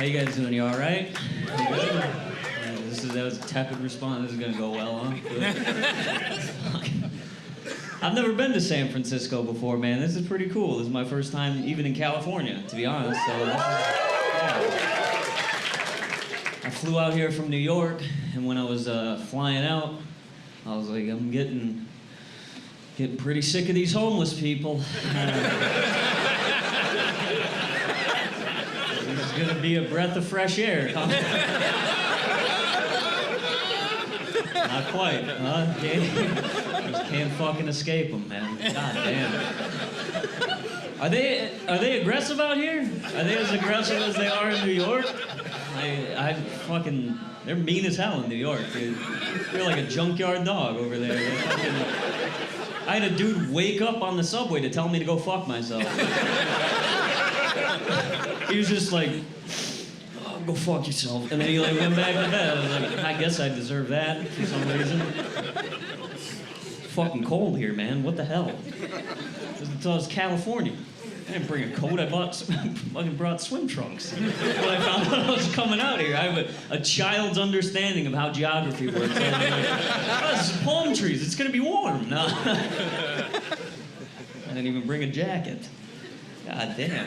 How you guys doing? You all right? You good? That was a tepid response. This is gonna go well, huh? I've never been to San Francisco before, man. This is pretty cool. This is my first time even in California, to be honest. So I flew out here from New York, and when I was flying out, I was like, I'm getting pretty sick of these homeless people. It's gonna be a breath of fresh air. Not quite, huh? Just can't fucking escape them, man. God damn. Are they aggressive out here? Are they as aggressive as they are in New York? They're mean as hell in New York, dude. They're like a junkyard dog over there. I had a dude wake up on the subway to tell me to go fuck myself. He was just like, oh, go fuck yourself. And then he like went back to bed. I was like, I guess I deserve that for some reason. It's fucking cold here, man. What the hell? It's California. I didn't bring a coat. I fucking brought swim trunks. When I found out I was coming out here, I have a child's understanding of how geography works. I was like, oh, this is palm trees. It's gonna be warm. No. I didn't even bring a jacket. God damn.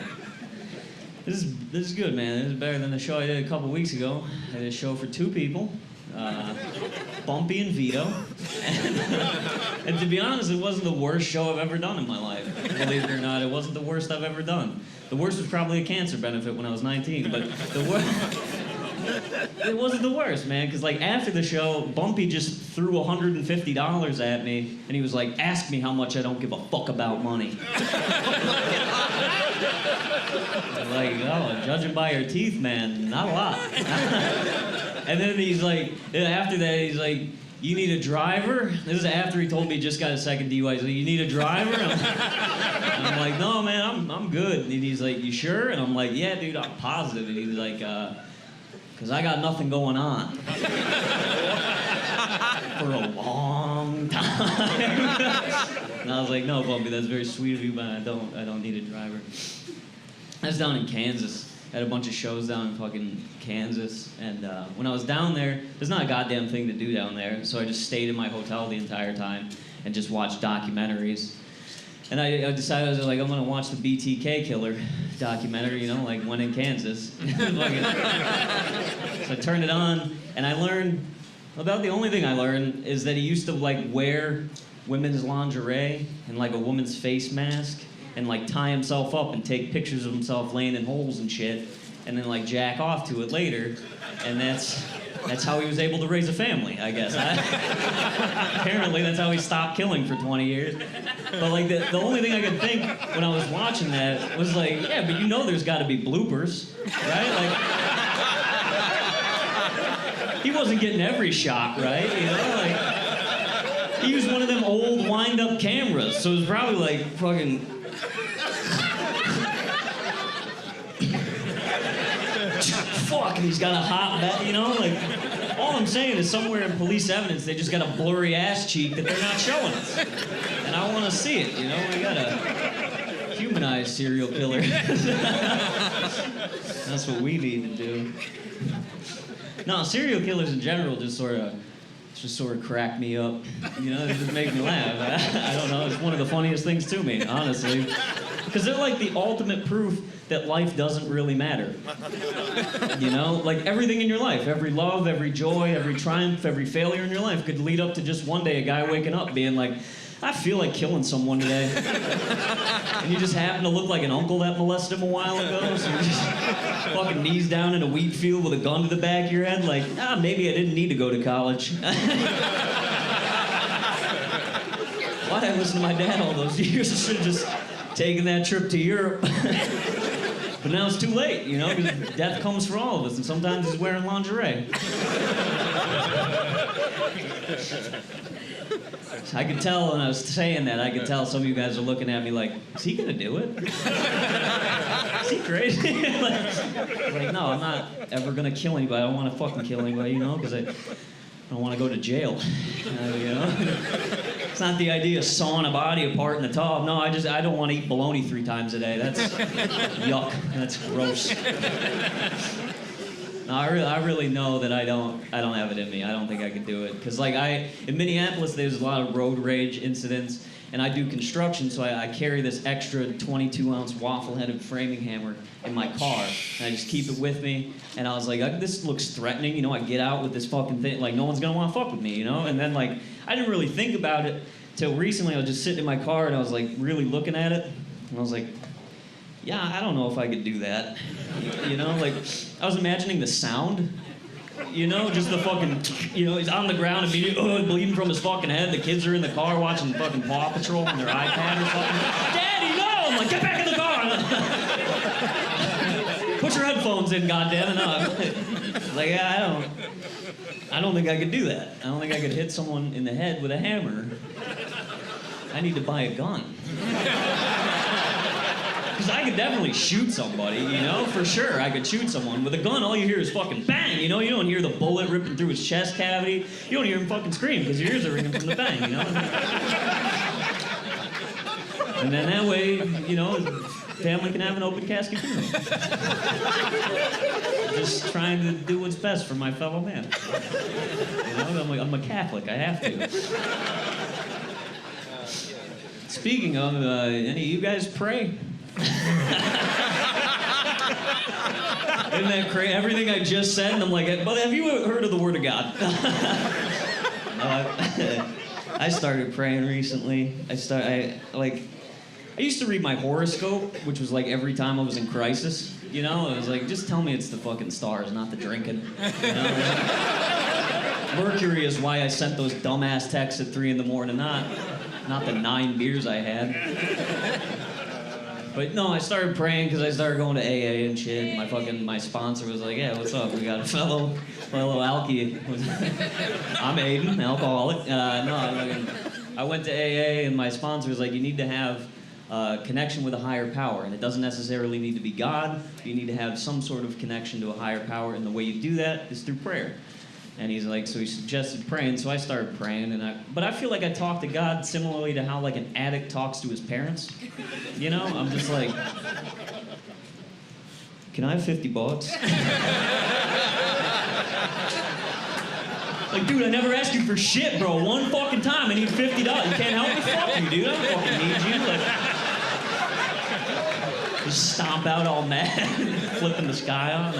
This is good, man. This is better than the show I did a couple weeks ago. I did a show for 2 people, Bumpy and Vito. And to be honest, it wasn't the worst show I've ever done in my life. Believe it or not, it wasn't the worst I've ever done. The worst was probably a cancer benefit when I was 19, but it wasn't the worst, man, because like after the show, Bumpy just threw $150 at me, and he was like, ask me how much I don't give a fuck about money. Like, oh, judging by your teeth, man, not a lot. And then he's like, after that, he's like, you need a driver? This is after he told me he just got a second DUI. He's like, you need a driver? And I'm like, no, man, I'm good. And he's like, you sure? And I'm like, yeah, dude, I'm positive. And he's like, because I got nothing going on. For a long time. And I was like, no, Bumpy, that's very sweet of you, but I don't need a driver. I was down in Kansas. I had a bunch of shows down in fucking Kansas. And when I was down there, there's not a goddamn thing to do down there. So I just stayed in my hotel the entire time and just watched documentaries. And I decided, I was like, I'm gonna watch the BTK killer documentary, you know, like one in Kansas. So I turned it on, and I learned, about the only thing I learned is that he used to like wear women's lingerie and like a woman's face mask and like tie himself up and take pictures of himself laying in holes and shit and then like jack off to it later. And that's how he was able to raise a family, I guess. Apparently that's how he stopped killing for 20 years. But like the only thing I could think when I was watching that was like, yeah, but you know there's gotta be bloopers, right? Like, he wasn't getting every shot, right? You know, like, he used one of them old wind-up cameras, so it was probably like fucking... Fuck, and he's got a hot back, you know? Like, all I'm saying is somewhere in police evidence, they just got a blurry ass cheek that they're not showing us. And I want to see it, you know? We got a humanized serial killer. That's what we need to do. No, serial killers in general just sort of crack me up. You know, they just make me laugh. I don't know, it's one of the funniest things to me, honestly. Because they're like the ultimate proof that life doesn't really matter. You know, like everything in your life, every love, every joy, every triumph, every failure in your life could lead up to just one day a guy waking up being like, I feel like killing someone today. And you just happen to look like an uncle that molested him a while ago, so you're just fucking knees down in a wheat field with a gun to the back of your head, like, maybe I didn't need to go to college. Why'd I listen to my dad all those years? I should have just taken that trip to Europe. But now it's too late, you know, because death comes for all of us, and sometimes he's wearing lingerie. I could tell when I was saying that, I could tell some of you guys are looking at me like, is he gonna do it? Is he crazy? like, no, I'm not ever gonna kill anybody. I don't want to fucking kill anybody, you know, because I don't want to go to jail. You know? It's not the idea of sawing a body apart in the tub. No, I don't want to eat bologna 3 times a day. That's yuck. That's gross. No, I really know that I don't have it in me. I don't think I could do it. Because, like, in Minneapolis, there's a lot of road rage incidents, and I do construction, so I carry this extra 22-ounce waffle-headed framing hammer in my car, and I just keep it with me. And I was like, this looks threatening, you know, I get out with this fucking thing, like, no one's gonna wanna fuck with me, you know? And then, like, I didn't really think about it till recently. I was just sitting in my car, and I was, like, really looking at it, and I was like, yeah, I don't know if I could do that. You know, like, I was imagining the sound, you know, just the fucking, you know, he's on the ground immediately, bleeding from his fucking head. The kids are in the car watching fucking Paw Patrol on their iPad or something. Daddy, no! I'm like, get back in the car! Put your headphones in, goddammit. No. Like, yeah, I don't think I could do that. I don't think I could hit someone in the head with a hammer. I need to buy a gun. Because I could definitely shoot somebody, you know, for sure. I could shoot someone. With a gun, all you hear is fucking bang, you know? You don't hear the bullet ripping through his chest cavity. You don't hear him fucking scream because your ears are ringing from the bang, you know? And then that way, you know, family can have an open casket funeral. Just trying to do what's best for my fellow man. You know, I'm a Catholic, I have to. Speaking of, any of you guys pray? Isn't that crazy? Everything I just said, and I'm like, but have you heard of the Word of God? I started praying recently. I used to read my horoscope, which was like every time I was in crisis. You know, it was like, just tell me it's the fucking stars, not the drinking. You know? Mercury is why I sent those dumbass texts at 3 a.m, not the 9 beers I had. But no, I started praying because I started going to AA and shit. My sponsor was like, yeah, what's up? We got a fellow alkie. I'm Aidan, alcoholic. I went to AA and my sponsor was like, you need to have a connection with a higher power. And it doesn't necessarily need to be God. You need to have some sort of connection to a higher power. And the way you do that is through prayer. And he's like, so he suggested praying, so I started praying, but I feel like I talk to God similarly to how like an addict talks to his parents. You know, I'm just like, can I have $50? Like, dude, I never asked you for shit, bro. One fucking time, I need $50. You can't help me? Fuck you, dude. I don't fucking need you. Like, just stomp out all mad, flipping the sky on.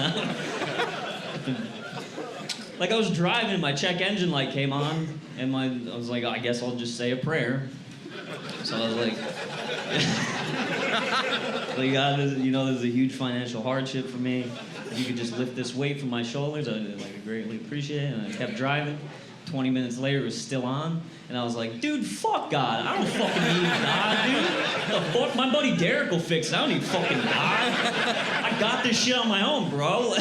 Like, I was driving, and my check engine light came on, and I was like, oh, I guess I'll just say a prayer. So I was like, God, you know, there's a huge financial hardship for me. If you could just lift this weight from my shoulders, I'd greatly appreciate it. And I kept driving. 20 minutes later, it was still on, and I was like, dude, fuck God. I don't fucking need God, dude. What the fuck? My buddy Derek will fix it. I don't need fucking God. I got this shit on my own, bro.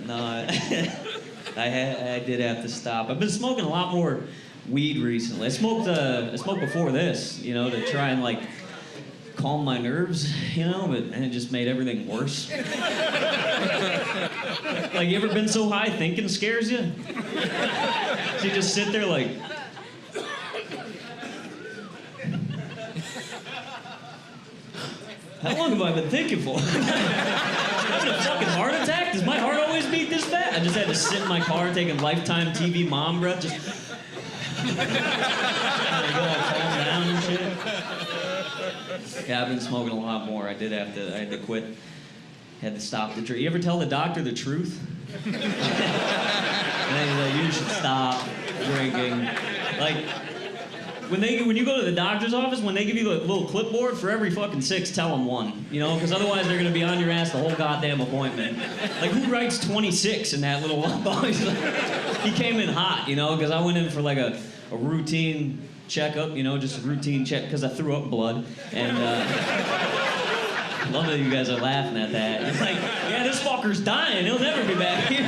No, I did have to stop. I've been smoking a lot more weed recently. I smoked before this, you know, to try and like calm my nerves, you know, and it just made everything worse. Like, you ever been so high thinking scares you? So you just sit there like, how long have I been thinking for? Having a fucking heart attack? Does my heart always beat this fast? I just had to sit in my car taking Lifetime TV mom breath, just go all calm down and shit. Yeah, I've been smoking a lot more. I had to quit. Had to stop the drink. You ever tell the doctor the truth? And then he's like, you should stop drinking. Like, when you go to the doctor's office, when they give you a little clipboard, for every fucking 6, tell them 1, you know? Because otherwise they're going to be on your ass the whole goddamn appointment. Like, who writes 26 in that little one? He came in hot, you know? Because I went in for like a routine checkup, you know, just a routine check, because I threw up blood. And I love that you guys are laughing at that. It's like, yeah, this fucker's dying. He'll never be back here.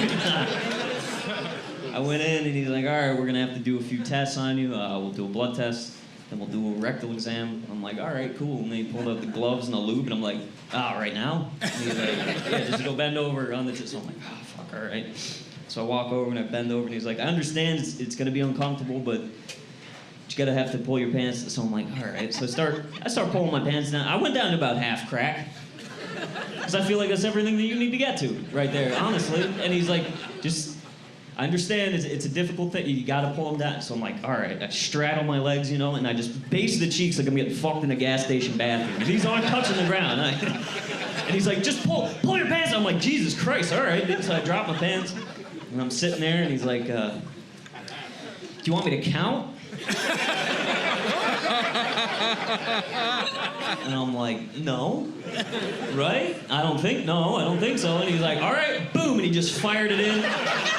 I went in, and he's like, all right, we're going to have to do a few tests on you. We'll do a blood test, then we'll do a rectal exam. I'm like, all right, cool. And then he pulled out the gloves and the lube, and I'm like, right now? And he's like, yeah, just go bend over on the test. So I'm like, oh, fuck, all right. So I walk over, and I bend over, and he's like, I understand it's going to be uncomfortable, but you gotta have to pull your pants. So I'm like, all right. So I start pulling my pants down. I went down to about half crack. Because I feel like that's everything that you need to get to right there, honestly. And he's like, I understand it's a difficult thing. You gotta pull them down. So I'm like, all right. I straddle my legs, and I just base the cheeks like I'm getting fucked in a gas station bathroom. These aren't touching the ground. And he's like, just pull your pants. I'm like, Jesus Christ, all right. So I drop my pants, and I'm sitting there, and he's like, do you want me to count? And I'm like, no, right? I don't think so. And he's like, all right, boom, and he just fired it in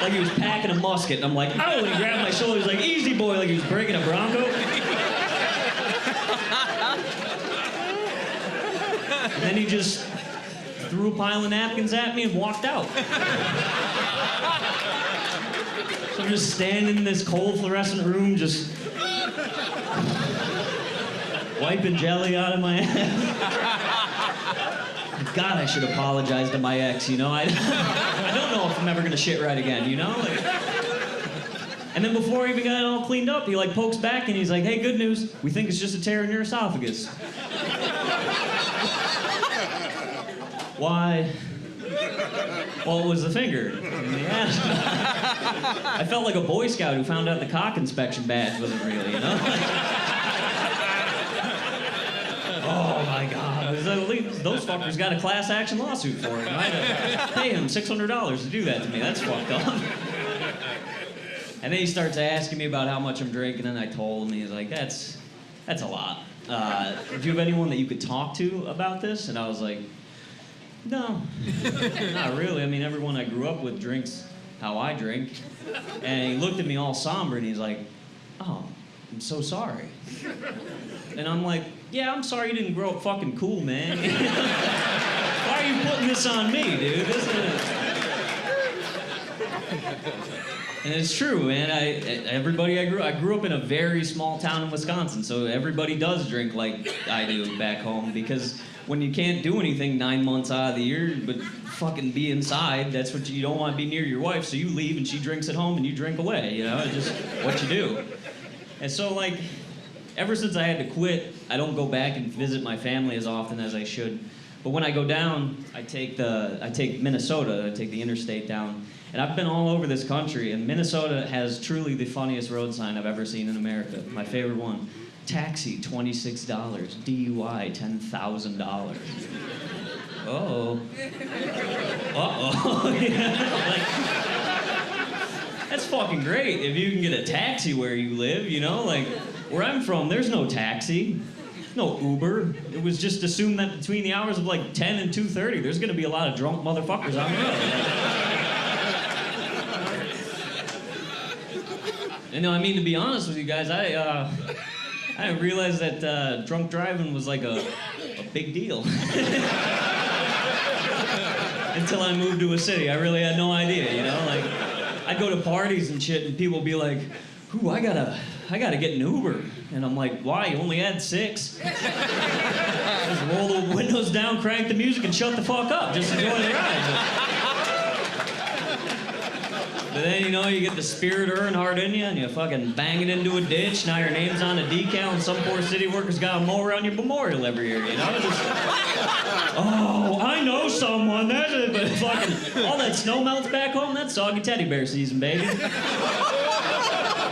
like he was packing a musket. And I'm like, oh, and he grabbed my shoulder. He's like, easy boy, like he was breaking a Bronco. And then he just threw a pile of napkins at me and walked out. So I'm just standing in this cold fluorescent room, just wiping jelly out of my ass. God, I should apologize to my ex, I don't know if I'm ever gonna shit right again, And then before I even got it all cleaned up, he pokes back and he's like, hey, good news, we think it's just a tear in your esophagus. Why? Well, it was the finger in the ass. I felt like a Boy Scout who found out the cock inspection badge wasn't real, Oh my God! Those fuckers got a class action lawsuit for it. I had to pay him $600 to do that to me. That's fucked up. And then he starts asking me about how much I'm drinking, and I told him. He's like, "That's a lot. Do you have anyone that you could talk to about this?" And I was like, "No, not really. I mean, everyone I grew up with drinks how I drink." And he looked at me all somber, and he's like, "Oh, I'm so sorry." And I'm like, yeah, I'm sorry you didn't grow up fucking cool, man. Why are you putting this on me, dude? And it's true, man. I grew up in a very small town in Wisconsin, so everybody does drink like I do back home, because when you can't do anything 9 months out of the year but fucking be inside, that's what you don't want to be near your wife, so you leave and she drinks at home and you drink away, It's just what you do. And so, ever since I had to quit, I don't go back and visit my family as often as I should. But when I go down, I take Minnesota, I take the interstate down. And I've been all over this country, and Minnesota has truly the funniest road sign I've ever seen in America. My favorite one. Taxi, $26. DUI, $10,000. Uh-oh. Uh-oh. That's fucking great if you can get a taxi where you live, Where I'm from, there's no taxi, no Uber. It was just assumed that between the hours of 10 and 2:30, there's gonna be a lot of drunk motherfuckers on the road. And no, I mean, to be honest with you guys, I didn't realize that drunk driving was a big deal. Until I moved to a city. I really had no idea, I'd go to parties and shit, and people would be like, ooh, I gotta get an Uber. And I'm like, why? You only had 6? Just roll the windows down, crank the music, and shut the fuck up. Just enjoy the ride. But then, you get the spirit Earnhardt in you, and you fucking bang it into a ditch. Now your name's on a decal, and some poor city worker's got a mower on your memorial every year, Just, oh, I know someone. That's it. But fucking all that snow melts back home, that's soggy teddy bear season, baby.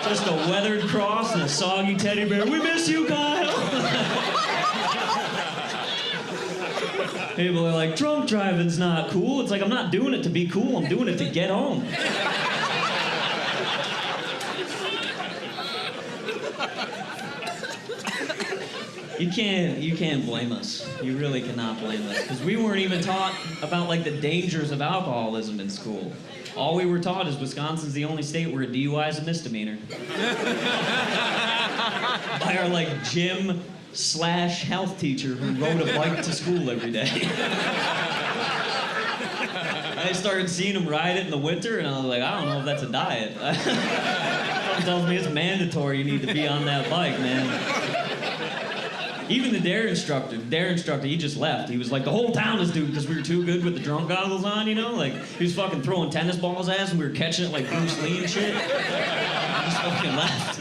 Just a weathered cross and a soggy teddy bear. We miss you, Kyle. People are like, drunk driving's not cool. It's like, I'm not doing it to be cool. I'm doing it to get home. You can't blame us. You really cannot blame us. Because we weren't even taught about the dangers of alcoholism in school. All we were taught is Wisconsin's the only state where a DUI is a misdemeanor. By our gym/health teacher who rode a bike to school every day. I started seeing him ride it in the winter, and I was like, I don't know if that's a diet. Something tells me it's mandatory you need to be on that bike, man. Even the dare instructor, he just left. He was like, the whole town is due because we were too good with the drunk goggles on, He was fucking throwing tennis balls at us and we were catching it like Bruce Lee and shit. He just fucking left.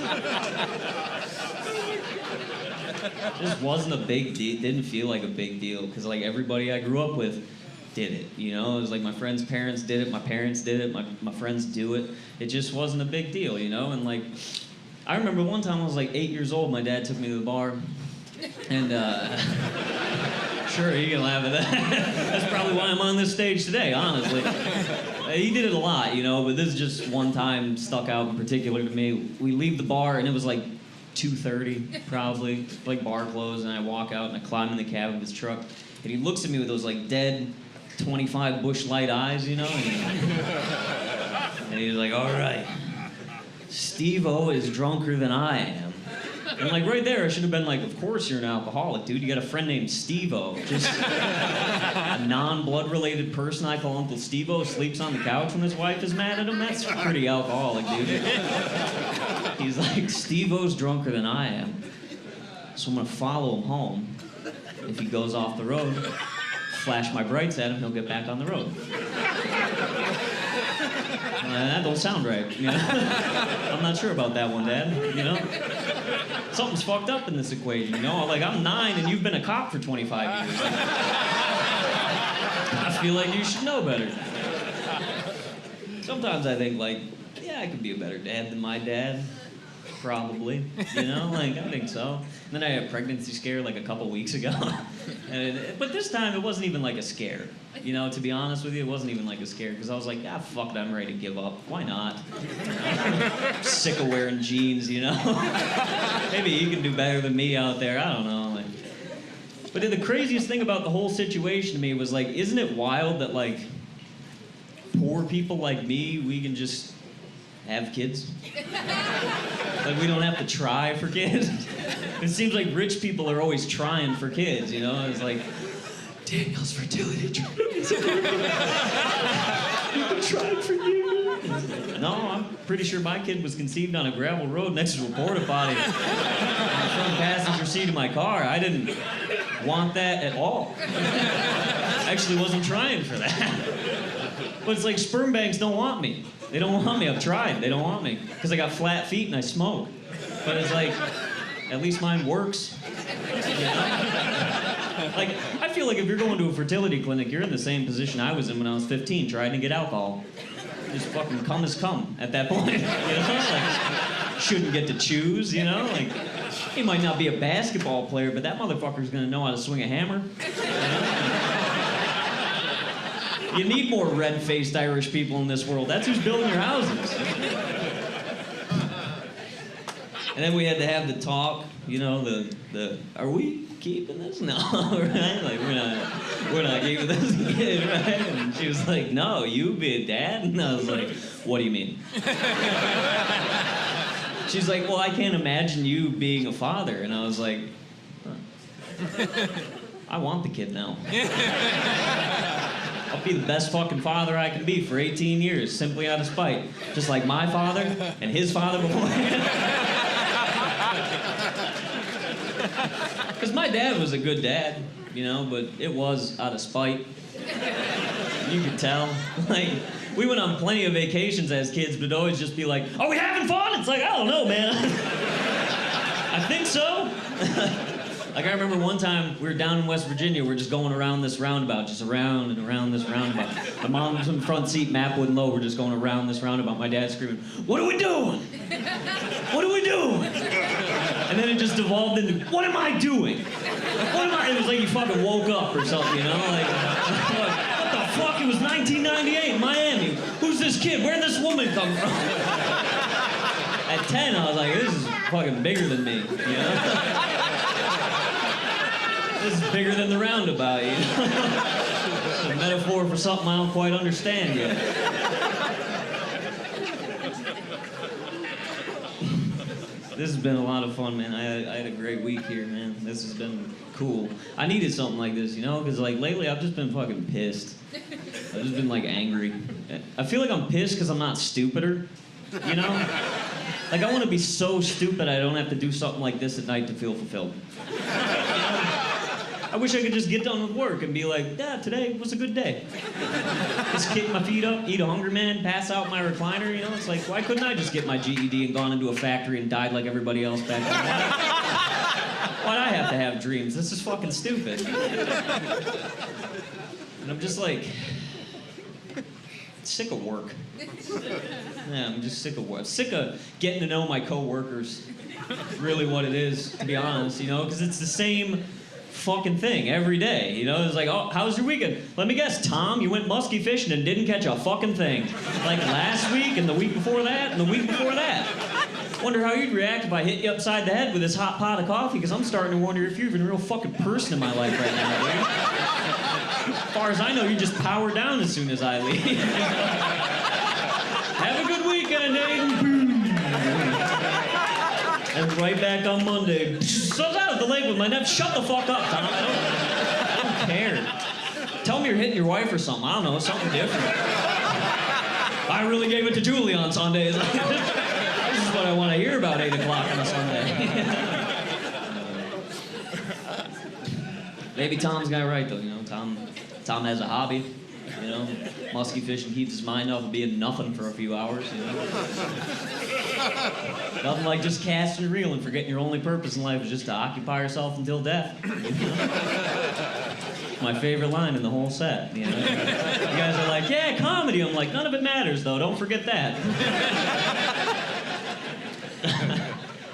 It just wasn't a big deal. It didn't feel like a big deal because everybody I grew up with did it, you know? It was like my friends' parents did it, my parents did it, my friends do it. It just wasn't a big deal, you know? And like, I remember one time I was like 8 years old, my dad took me to the bar, and sure, you can laugh at that. That's probably why I'm on this stage today, honestly. He did it a lot, you know, but this is just one time stuck out in particular to me. We leave the bar, and it was like 2:30, probably, like bar closed, and I walk out, and I climb in the cab of his truck, and he looks at me with those like dead 25 Bush Light eyes, you know, and he's like, all right, Steve-O is drunker than I am. And like right there, I should have been like, of course you're an alcoholic, dude. You got a friend named Steve-O. Just a non-blood related person I call Uncle Steve-O sleeps on the couch when his wife is mad at him. That's pretty alcoholic, dude. He's like, Steve-O's drunker than I am. So I'm gonna follow him home. If he goes off the road, flash my brights at him, he'll get back on the road. That don't sound right, you know? I'm not sure about that one, Dad, you know? Something's fucked up in this equation, you know? Like, I'm 9 and you've been a cop for 25 years. I feel like you should know better. Sometimes I think, like, yeah, I could be a better dad than my dad. Probably, you know? Like, I think so. And then I had a pregnancy scare, like, a couple weeks ago. But this time, it wasn't even, like, a scare. You know, to be honest with you, it wasn't even, like, a scare. Because I was like, ah, fuck it, I'm ready to give up. Why not? I'm sick of wearing jeans, you know? Maybe he can do better than me out there. I don't know. Like, but the craziest thing about the whole situation to me was, like, isn't it wild that, like, poor people like me, we can just have kids? Like, we don't have to try for kids. It seems like rich people are always trying for kids, you know? It's like, Daniel's fertility treatment. We've been trying for years. No, I'm pretty sure my kid was conceived on a gravel road next to a porta potty in the front passenger seat of my car. I didn't want that at all. I actually wasn't trying for that. But it's like sperm banks don't want me. They don't want me. I've tried. They don't want me. Because I got flat feet and I smoke. But it's like, at least mine works. You know? Like, I feel like if you're going to a fertility clinic, you're in the same position I was in when I was 15, trying to get alcohol. Just fucking come as come at that point. You know? Like, shouldn't get to choose, you know? Like, he might not be a basketball player, but that motherfucker's gonna know how to swing a hammer. You know? You need more red-faced Irish people in this world. That's who's building your houses. And then we had to have the talk, you know, the are we keeping this? No, right? Like, we're not keeping this kid, right? And she was like, no, you be a dad? And I was like, what do you mean? She's like, well, I can't imagine you being a father. And I was like, huh. I want the kid now. I'll be the best fucking father I can be for 18 years, simply out of spite. Just like my father and his father before. Because my dad was a good dad, you know, but it was out of spite. You could tell. Like, we went on plenty of vacations as kids, but it'd always just be like, are we having fun? It's like, I don't know, man. I think so. Like, I remember one time we were down in West Virginia, we're just going around this roundabout, just around and around this roundabout. My mom's in the front seat, Mapwood and Low, we're just going around this roundabout. My dad's screaming, what are we doing? What are we doing? And then it just devolved into, what am I doing? What am I? It was like you fucking woke up or something, you know? Like, what the fuck? It was 1998 in Miami. Who's this kid? Where'd this woman come from? At 10, I was like, this is fucking bigger than me, you know? This is bigger than the roundabout, you know? It's a metaphor for something I don't quite understand yet. This has been a lot of fun, man. I had a great week here, man. This has been cool. I needed something like this, you know? Because, like, lately I've just been fucking pissed. I've just been, like, angry. I feel like I'm pissed because I'm not stupider, you know? Like, I want to be so stupid I don't have to do something like this at night to feel fulfilled. I wish I could just get done with work and be like, yeah, today was a good day. Just kick my feet up, eat a Hungry Man, pass out my recliner, you know? It's like, why couldn't I just get my GED and gone into a factory and died like everybody else back then? Why'd I have to have dreams? This is fucking stupid. And I'm just like, sick of work. Yeah, I'm just sick of work. Sick of getting to know my coworkers. Really what it is, to be honest, you know, because it's the same fucking thing every day, you know? It's like, oh, how was your weekend? Let me guess, Tom, you went musky fishing and didn't catch a fucking thing. Like last week and the week before that and the week before that. Wonder how you'd react if I hit you upside the head with this hot pot of coffee, because I'm starting to wonder if you're even a real fucking person in my life right now, dude. As far as I know, you just power down as soon as I leave. Have a good weekend, Aidan. And right back on Monday. Sun's out at the lake with my nephew. Shut the fuck up, Tom. I don't care. Tell me you're hitting your wife or something. I don't know, something different. I really gave it to Julie on Sundays. This is what I want to hear about 8 o'clock on a Sunday. Maybe Tom's got it right, though, you know. Tom has a hobby, you know. Musky fishing keeps his mind off of being nothing for a few hours, you know. Nothing like just casting a reel and forgetting your only purpose in life is just to occupy yourself until death. My favorite line in the whole set, you know. You guys are like, yeah, comedy. I'm like, none of it matters, though. Don't forget that.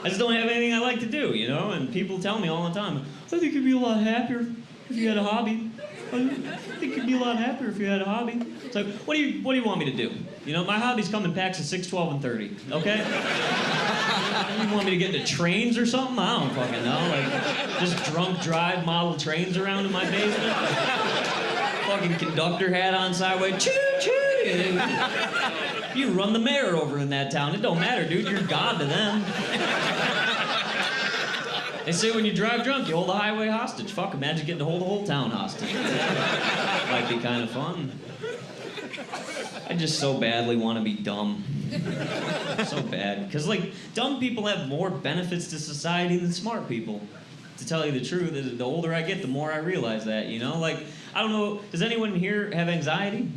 I just don't have anything I like to do, you know? And people tell me all the time, I think you'd be a lot happier if you had a hobby. I think you'd be a lot happier if you had a hobby. It's like, what do you want me to do? You know, my hobbies come in packs of 6, 12, and 30, okay? You want me to get into trains or something? I don't fucking know. Like, just drunk drive model trains around in my basement? Fucking conductor hat on sideways, choo-choo! You run the mayor over in that town. It don't matter, dude. You're God to them. They say when you drive drunk, you hold the highway hostage. Fuck, imagine getting to hold the whole town hostage. Might be kind of fun. I just so badly want to be dumb. So bad. Because, like, dumb people have more benefits to society than smart people. To tell you the truth, the older I get, the more I realize that, you know? Like, I don't know, does anyone here have anxiety?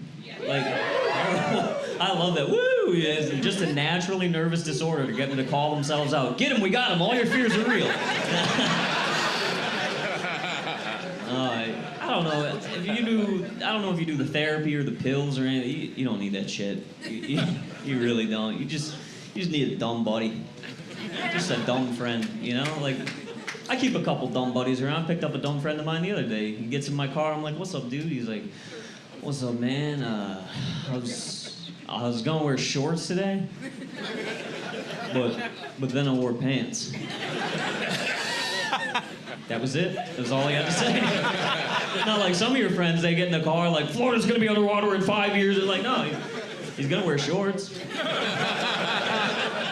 Like, I love that. Woo! It's just a naturally nervous disorder to get them to call themselves out. Get them, we got them. All your fears are real. I don't know. I don't know if you do the therapy or the pills or anything. You don't need that shit. You really don't. You just need a dumb buddy. Just a dumb friend, you know? Like, I keep a couple dumb buddies around. I picked up a dumb friend of mine the other day. He gets in my car. I'm like, what's up, dude? He's like, what's up, man? I was gonna wear shorts today, but then I wore pants. That was it. That was all he had to say. Not like some of your friends, they get in the car like, Florida's gonna be underwater in 5 years. They're like, no, he's gonna wear shorts. And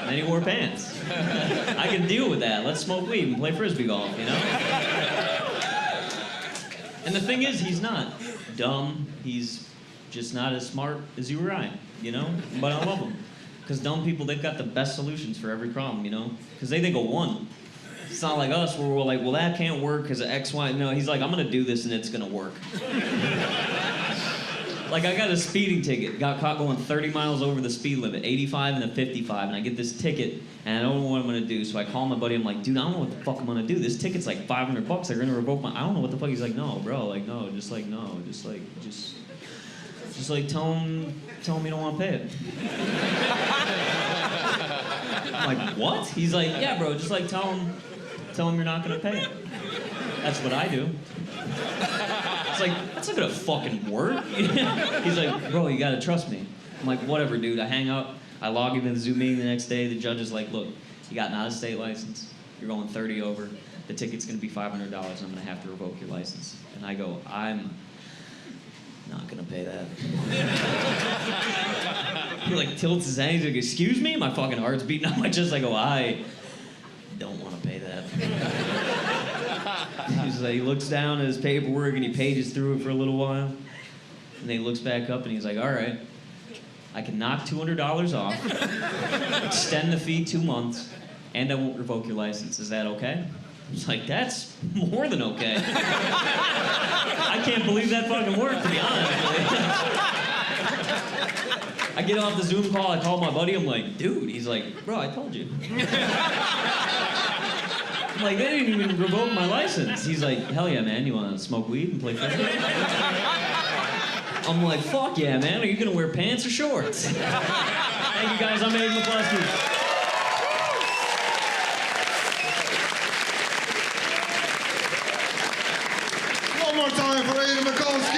then he wore pants. I can deal with that. Let's smoke weed and play frisbee golf, you know? And the thing is, he's not dumb. He's just not as smart as you or I, you know? But I love him. Because dumb people, they've got the best solutions for every problem, you know? Because they think of one. It's not like us where we're like, well, that can't work because of X, Y. No, he's like, I'm going to do this and it's going to work. Like, I got a speeding ticket. Got caught going 30 miles over the speed limit, 85 and a 55. And I get this ticket, and I don't know what I'm going to do. So I call my buddy. I'm like, dude, I don't know what the fuck I'm going to do. This ticket's like $500. They're going to revoke my... I don't know what the fuck. He's like, no, bro. Like, no. Just tell him you don't want to pay it. I'm like, what? He's like, yeah, bro. Just like tell him you're not going to pay it. That's what I do. It's like, that's not gonna fucking work. He's like, bro, you gotta trust me. I'm like, whatever, dude. I hang up. I log into the Zoom meeting the next day. The judge is like, look, you got an out-of-state license. You're going 30 over. The ticket's gonna be $500. I'm gonna have to revoke your license. And I go, I'm not gonna pay that. He like tilts his head. He's like, excuse me? My fucking heart's beating on my chest. I go, I don't want to pay that. He's like, he looks down at his paperwork and he pages through it for a little while. And then he looks back up and he's like, all right, I can knock $200 off, extend the fee 2 months, and I won't revoke your license. Is that okay? I was like, that's more than okay. I can't believe that fucking worked, to be honest. I get off the Zoom call, I call my buddy, I'm like, dude, he's like, bro, I told you. I'm like, they didn't even revoke my license. He's like, hell yeah, man, you want to smoke weed and play frisbee? I'm like, fuck yeah, man. Are you gonna wear pants or shorts? Thank you guys. I'm Aidan McCluskey. One more time for Aidan McCluskey.